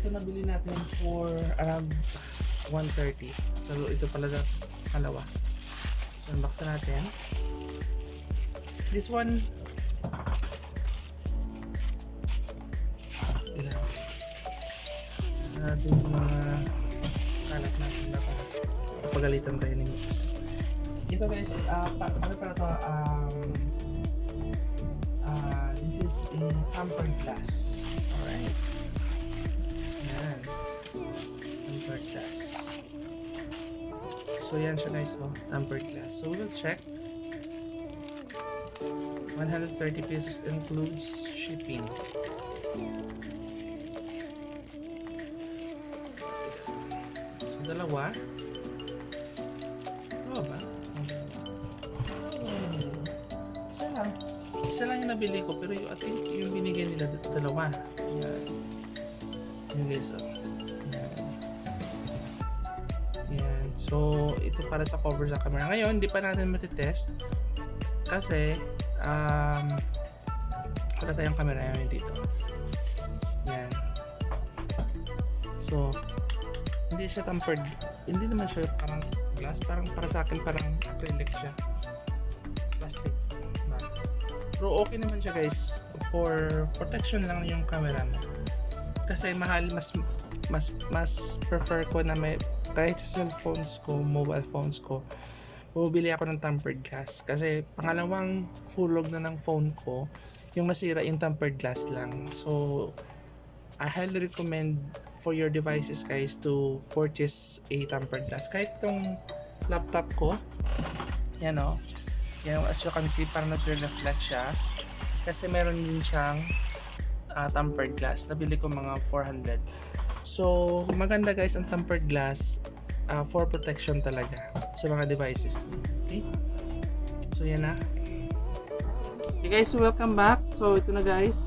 ito nabili natin for around 130. So ito pala na kalawa. So unbox na natin. This one natin yung mga kalat natin na pagalitan tayo ni Mrs. Ito guys, ano pala ito, this is a tempered glass. Alright. Yan. Tempered glass. So yan siya guys, oh, tempered glass. So we'll check. 130 pesos includes shipping. Dalawa. Oo ba? Isa lang. Isa lang yung nabili ko, pero I think yung binigay nila dalawa. Yan. Yan guys. Yan. Yan. So, ito para sa cover sa camera. Ngayon, hindi pa natin matitest. Kasi, wala tayong camera ngayon dito. Yan. So, hindi siya tempered, hindi naman siya parang glass, parang para sa akin parang acrylic siya, plastic diba? Pero okay naman siya guys, for protection lang yung camera mo, kasi mahal, mas prefer ko na may, kahit sa cellphones ko, mobile phones ko, bumibili ako ng tempered glass, kasi pangalawang hulog na ng phone ko yung nasira yung tempered glass lang. So I highly recommend for your devices guys to purchase a tempered glass. Kahit itong laptop ko, yan o, yan, as you can see, parang nagre-reflect siya kasi meron din siyang tempered glass. Nabili ko mga 400. So maganda guys ang tempered glass for protection talaga sa mga devices. Okay, so yan na. Okay guys, welcome back. So ito na guys.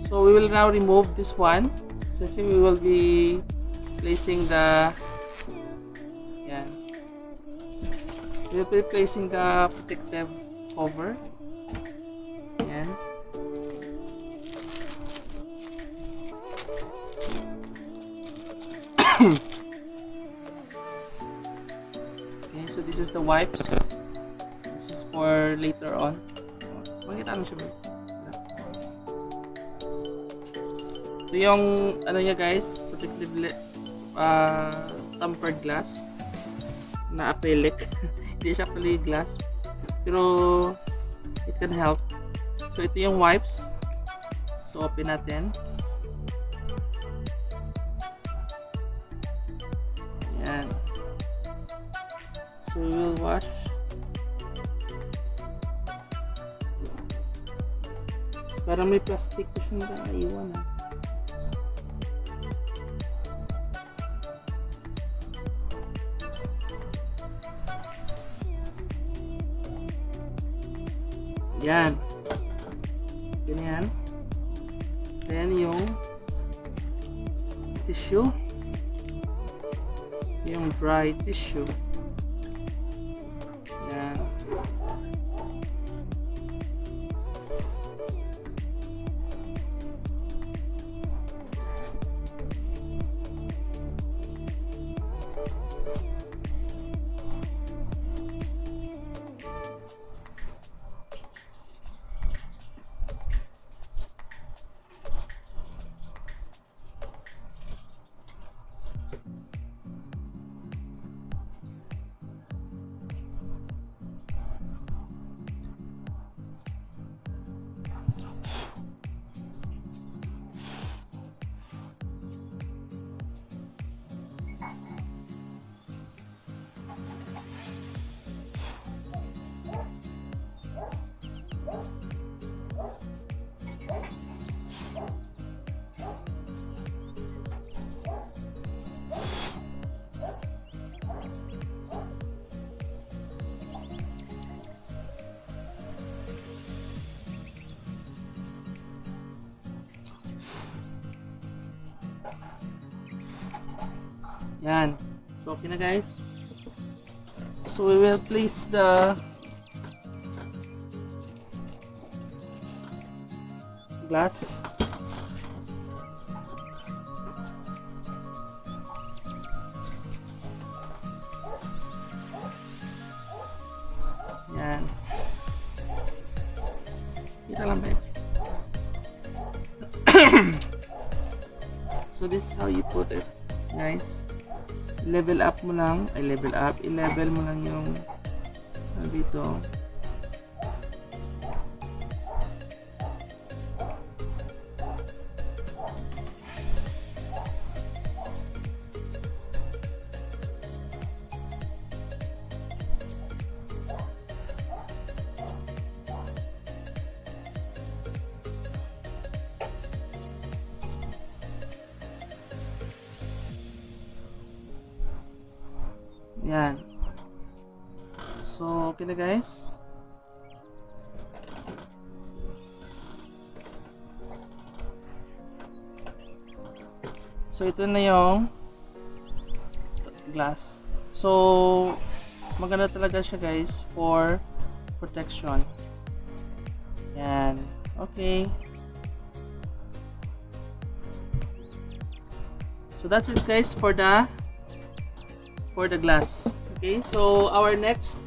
So we will now remove this one. So we will be placing the we will be placing the protective cover. Yan. Okay, so this is the wipes. This is for later on. Makita mo siya ba? So yung ano niya guys, protective tempered glass na acrylic. Hindi siya actually glass, pero it can help. So ito yung wipes. So open natin. Yan. So we will wash. Parang may plastic pa siya na iwan. Yan. Ganyan. Then yung tissue. Yung dry tissue. Yan. Yan. So okay na guys. So we will place the glass. Yan. Kita lang ba yun? So this is how you put it, guys. Level up mo lang, i-level mo lang yung dito. Yan. So, okay na guys. So, ito na yung glass. So, maganda talaga siya guys for protection. Yan. Okay. So, that's it guys for the glass. Okay, so our next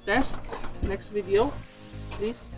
test, next video, please.